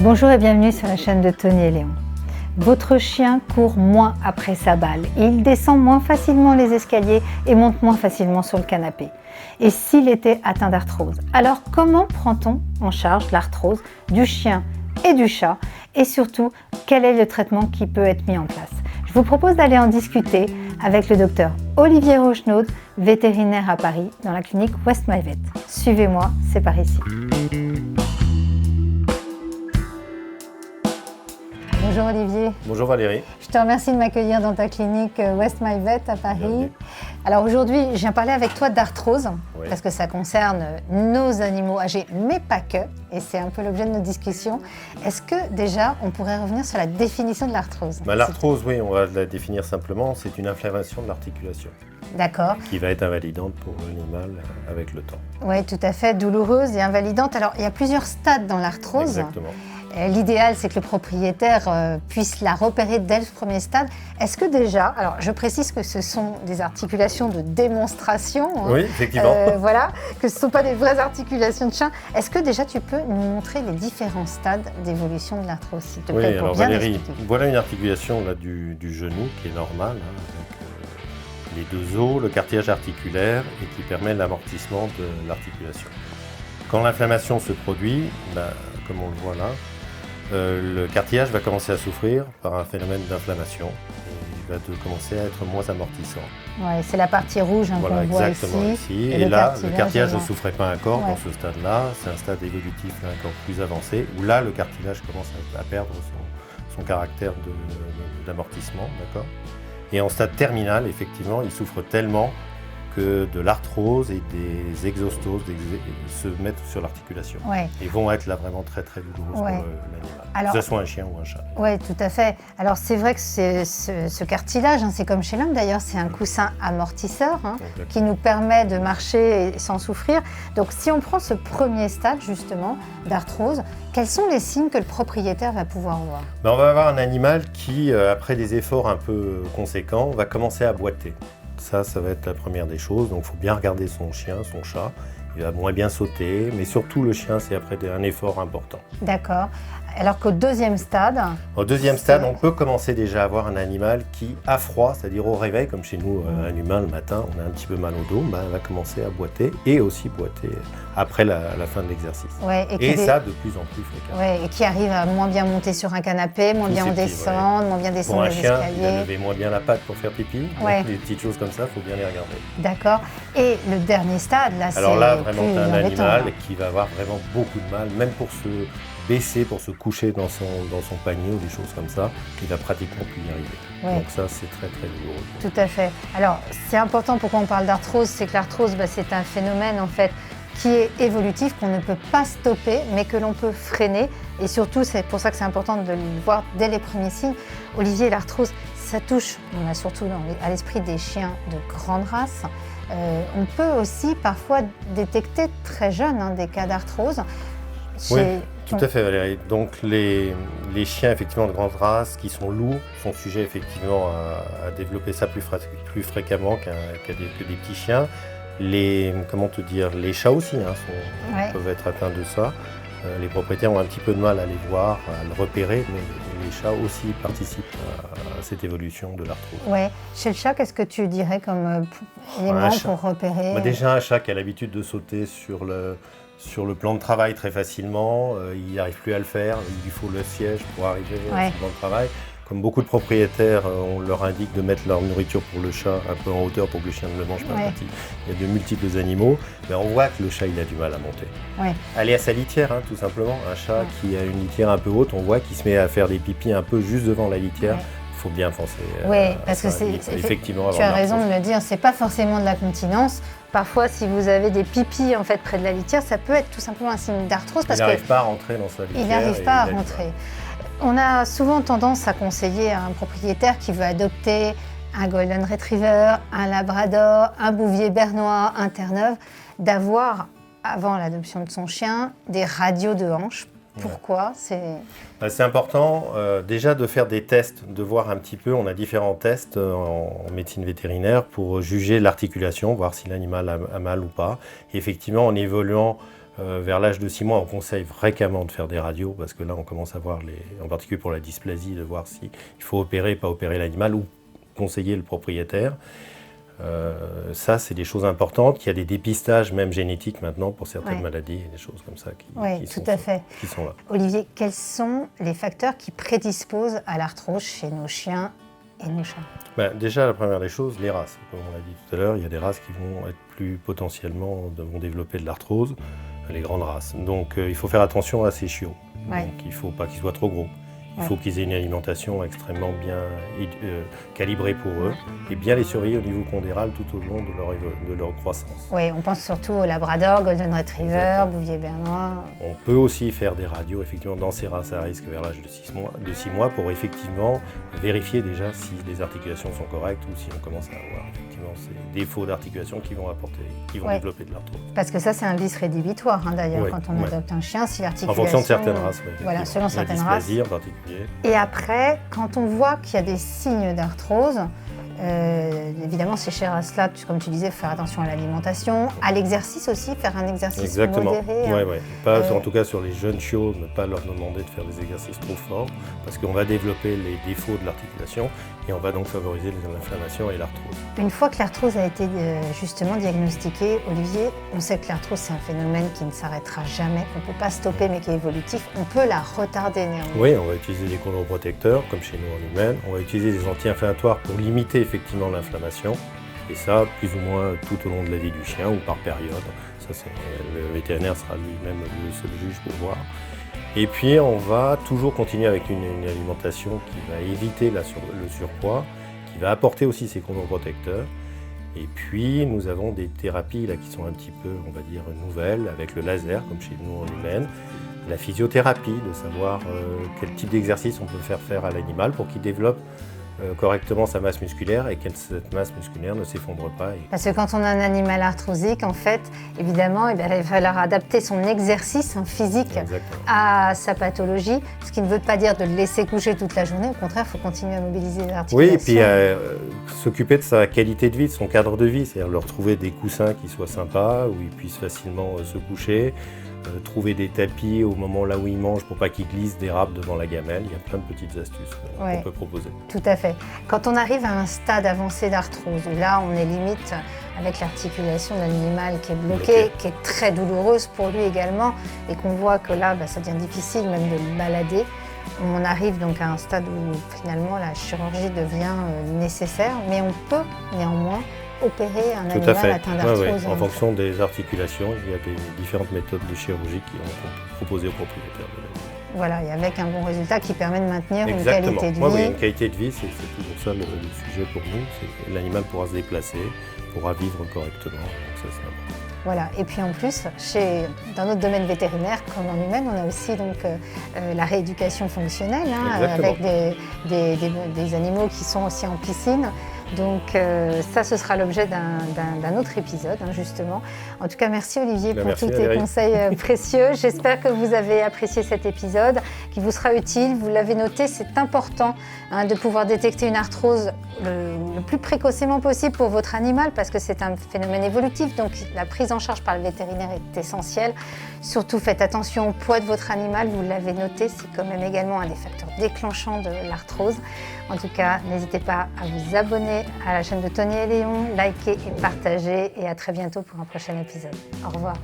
Bonjour et bienvenue sur la chaîne de Tony et Léon. Votre chien court moins après sa balle, il descend moins facilement les escaliers et monte moins facilement sur le canapé. Et s'il était atteint d'arthrose, alors comment prend-on en charge l'arthrose du chien et du chat? Et surtout, quel est le traitement qui peut être mis en place? Je vous propose d'aller en discuter avec le docteur Olivier Rochenaud, vétérinaire à Paris, dans la clinique West My Vet. Suivez-moi, c'est par ici. Bonjour Olivier. Bonjour Valérie. Je te remercie de m'accueillir dans ta clinique West My Vet à Paris. Bienvenue. Alors aujourd'hui, je viens parler avec toi d'arthrose, oui, parce que ça concerne nos animaux âgés, mais pas que, et c'est un peu l'objet de notre discussion. Est-ce que déjà, on pourrait revenir sur la définition de l'arthrose? L'arthrose, oui, on va la définir simplement, c'est une inflammation de l'articulation. D'accord. Qui va être invalidante pour l'animal avec le temps. Oui, tout à fait, douloureuse et invalidante. Alors, il y a plusieurs stades dans l'arthrose. Exactement. L'idéal, c'est que le propriétaire puisse la repérer dès le premier stade. Est-ce que déjà, alors je précise que ce sont des articulations de démonstration, hein, oui, effectivement. Voilà, que ce ne sont pas des vraies articulations de chien. Est-ce que déjà tu peux nous montrer les différents stades d'évolution de l'arthrose, s'il te plaît, pour alors, bien Valérie, expliquer. Voilà une articulation là, du genou qui est normale, hein, avec les deux os, le cartilage articulaire et qui permet l'amortissement de l'articulation. Quand l'inflammation se produit, comme on le voit là, le cartilage va commencer à souffrir par un phénomène d'inflammation et il va commencer à être moins amortissant. Ouais, c'est la partie rouge qu'on voit ici. Et là, le cartilage ne souffrait pas encore dans ce stade-là. C'est un stade évolutif encore plus avancé où là, le cartilage commence à perdre son caractère d'amortissement. D'accord ? Et en stade terminal, effectivement, il souffre tellement que de l'arthrose et des exostoses se mettent sur l'articulation. Ouais. Et vont être là vraiment très très douloureuses pour l'animal, que ce soit un chien ou un chat. Oui, tout à fait. Alors c'est vrai que ce cartilage, hein, c'est comme chez l'homme d'ailleurs, c'est un coussin amortisseur hein, qui nous permet de marcher sans souffrir. Donc si on prend ce premier stade justement d'arthrose, quels sont les signes que le propriétaire va pouvoir voir? On va avoir un animal qui, après des efforts un peu conséquents, va commencer à boiter. Ça va être la première des choses, donc il faut bien regarder son chien, son chat. Il va moins bien sauter, mais surtout le chien, c'est après un effort important. D'accord. Alors qu'au deuxième stade... Au deuxième stade, on peut commencer déjà à avoir un animal qui a froid, c'est-à-dire au réveil, comme chez nous, un humain le matin, on a un petit peu mal au dos, il va commencer à boiter et aussi boiter après la fin de l'exercice. Ouais, et ça de plus en plus fréquemment. Ouais, et qui arrive à moins bien monter sur un canapé, moins bien descendre, moins bien descendre les escaliers. Pour un chien, il va lever moins bien la patte pour faire pipi. Donc des petites choses comme ça, il faut bien les regarder. D'accord. Et le dernier stade, là, c'est alors là, vraiment, c'est un animal qui va avoir vraiment beaucoup de mal, même pour se baisser, pour se coucher dans son panier ou des choses comme ça, il va pratiquement plus y arriver. Ouais. Donc ça, c'est très très douloureux. Tout à fait. Alors, c'est important pourquoi on parle d'arthrose, c'est que l'arthrose, c'est un phénomène en fait qui est évolutif, qu'on ne peut pas stopper, mais que l'on peut freiner. Et surtout, c'est pour ça que c'est important de le voir dès les premiers signes. Olivier, l'arthrose, ça touche, on a surtout à l'esprit des chiens de grande race. On peut aussi parfois détecter très jeune des cas d'arthrose. Oui, tout à fait Valérie. Donc les chiens effectivement de grande race qui sont lourds sont sujets effectivement à développer ça plus fréquemment que des petits chiens. Les chats aussi peuvent être atteints de ça. Les propriétaires ont un petit peu de mal à les voir, à le repérer, mais les chats aussi participent à cette évolution de l'arthrose. Oui. Chez le chat, qu'est-ce que tu dirais comme élément pour repérer? Déjà un chat qui a l'habitude de sauter sur le plan de travail très facilement, il n'arrive plus à le faire, il lui faut le siège pour arriver sur le plan de travail. Comme beaucoup de propriétaires, on leur indique de mettre leur nourriture pour le chat un peu en hauteur pour que le chien ne le mange pas quand il y a de multiples animaux. Mais on voit que le chat il a du mal à monter. Aller à sa litière, tout simplement. Un chat qui a une litière un peu haute, on voit qu'il se met à faire des pipis un peu juste devant la litière. Il faut bien penser parce que effectivement, tu as raison de le dire, c'est pas forcément de la continence. Parfois, si vous avez des pipis en fait près de la litière, ça peut être tout simplement un signe d'arthrose. Il n'arrive pas à rentrer dans sa litière. Il n'arrive pas à rentrer. On a souvent tendance à conseiller à un propriétaire qui veut adopter un Golden Retriever, un Labrador, un Bouvier bernois, un Terre-Neuve, d'avoir, avant l'adoption de son chien, des radios de hanches. Pourquoi? C'est important déjà de faire des tests, de voir un petit peu, on a différents tests en médecine vétérinaire pour juger l'articulation, voir si l'animal a mal ou pas. Et effectivement, en évoluant Vers l'âge de 6 mois, on conseille fréquemment de faire des radios parce que là, on commence à voir, en particulier pour la dysplasie, de voir s'il faut opérer, pas opérer l'animal ou conseiller le propriétaire. Ça, c'est des choses importantes. Il y a des dépistages, même génétiques maintenant, pour certaines maladies et des choses comme ça qui sont là. Olivier, quels sont les facteurs qui prédisposent à l'arthrose chez nos chiens et nos chats? Déjà, la première des choses, les races. Comme on l'a dit tout à l'heure, il y a des races qui vont être plus potentiellement, vont développer de l'arthrose, les grandes races. Donc, il faut faire attention à ces chiots. Donc, il ne faut pas qu'ils soient trop gros. Il faut qu'ils aient une alimentation extrêmement bien calibrée pour eux et bien les surveiller au niveau pondéral tout au long de leur croissance. Oui, on pense surtout au Labrador, Golden Retriever, Bouvier Bernois. On peut aussi faire des radios effectivement dans ces races à risque vers l'âge de 6 mois pour effectivement vérifier déjà si les articulations sont correctes ou si on commence à avoir effectivement ces défauts d'articulation qui vont développer de l'arthrose. Parce que ça, c'est un vice rédhibitoire d'ailleurs quand on adopte un chien, si l'articulation... En fonction de certaines races, Voilà, selon certaines races. En particulier. Et après, quand on voit qu'il y a des signes d'arthrose, évidemment, ces chères races-là, comme tu disais, faire attention à l'alimentation, à l'exercice aussi, faire un exercice modéré. En tout cas, sur les jeunes chiots, ne pas leur demander de faire des exercices trop forts, parce qu'on va développer les défauts de l'articulation et on va donc favoriser l'inflammation et l'arthrose. Une fois que l'arthrose a été justement diagnostiquée, Olivier, on sait que l'arthrose, c'est un phénomène qui ne s'arrêtera jamais, qu'on ne peut pas stopper, mais qui est évolutif. On peut la retarder néanmoins. Oui, on va utiliser des chondroprotecteurs, comme chez nous en humaine. On va utiliser des anti-inflammatoires pour limiter effectivement l'inflammation. Et ça, plus ou moins tout au long de la vie du chien ou par période. Ça, le vétérinaire sera lui-même le seul juge pour voir. Et puis, on va toujours continuer avec une alimentation qui va éviter le surpoids, qui va apporter aussi ces chondroprotecteurs. Et puis, nous avons des thérapies là, qui sont un petit peu, on va dire, nouvelles, avec le laser, comme chez nous en humaine. La physiothérapie, de savoir quel type d'exercice on peut faire à l'animal pour qu'il développe correctement sa masse musculaire et que cette masse musculaire ne s'effondre pas. Parce que quand on a un animal arthrosique, en fait, évidemment, il va falloir adapter son exercice physique à sa pathologie, ce qui ne veut pas dire de le laisser coucher toute la journée. Au contraire, il faut continuer à mobiliser les articulations. Oui, et puis s'occuper de sa qualité de vie, de son cadre de vie, c'est-à-dire leur trouver des coussins qui soient sympas, où ils puissent facilement se coucher, trouver des tapis au moment là où ils mangent pour pas qu'ils glissent, dérapent devant la gamelle. Il y a plein de petites astuces qu'on peut proposer. Tout à fait. Quand on arrive à un stade avancé d'arthrose, où là on est limite avec l'articulation d'un animal qui est bloquée, qui est très douloureuse pour lui également, et qu'on voit que là ça devient difficile même de le balader, on arrive donc à un stade où finalement la chirurgie devient nécessaire, mais on peut néanmoins opérer un animal atteint d'arthrose. En fonction des articulations, il y a des différentes méthodes de chirurgie qui sont proposées aux propriétaires de l'animal. Voilà, et avec un bon résultat qui permet de maintenir une qualité de vie. Oui, une qualité de vie, c'est toujours ça le sujet pour nous. L'animal pourra se déplacer, pourra vivre correctement. Donc ça, c'est important. Voilà, et puis en plus, dans notre domaine vétérinaire, comme en humaine, on a aussi donc, la rééducation fonctionnelle, avec des animaux qui sont aussi en piscine. Donc ça, ce sera l'objet d'un autre épisode, justement. En tout cas, merci Olivier pour tous tes conseils précieux. J'espère que vous avez apprécié cet épisode, qui vous sera utile. Vous l'avez noté, c'est important de pouvoir détecter une arthrose le plus précocement possible pour votre animal, parce que c'est un phénomène évolutif. Donc la prise en charge par le vétérinaire est essentielle. Surtout, faites attention au poids de votre animal. Vous l'avez noté, c'est quand même également un des facteurs déclenchants de l'arthrose. En tout cas, n'hésitez pas à vous abonner à la chaîne de Tony et Léon, liker et partager, et à très bientôt pour un prochain épisode. Au revoir.